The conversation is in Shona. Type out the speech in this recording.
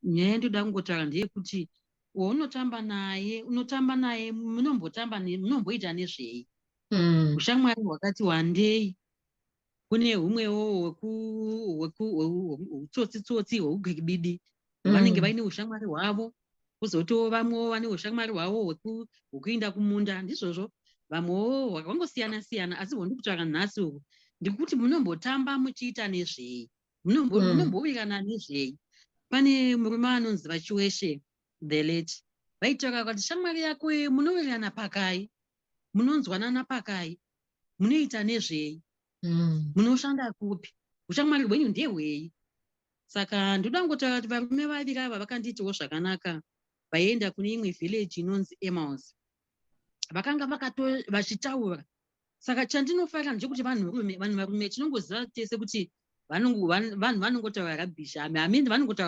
nyaya ndoda kungotaura ndeyekuti waunotamba naye munomboita nezvei? Ushamwari hwakati wandei. Kune humwewo hwekutsotsi hwekugwigibidi vanenge vaine ushamwari hwavo, kuzotiwo vamwewo vane ushamwari hwavo hwekuinda kumunda. Ndizvozvo vamwewo hwakangosiyana siyana, asi hwandi kutaura nhasi uhu ndikuti munombotamba muchiita nezvei, munombowirirana nezvei. Pane murume anonzi Vachiweshe the late vaitaura kuti shamwari yako munowirirana pakai, munonzwanana pakai, munoita nezvei, munoshanda kupi, ushamwari hwenyu ndehwei? Saka ndoda kungotaura kuti varume vaviri ava vakandiitawo zvakanaka. Vaienda kune imwe village inonzi Emmaus, vakanga vachitaura. Saka chandinofarira ndechekuti vanhu varume tinongoziva tese kuti vanhu vanongotaura rabhishi, vanongotaura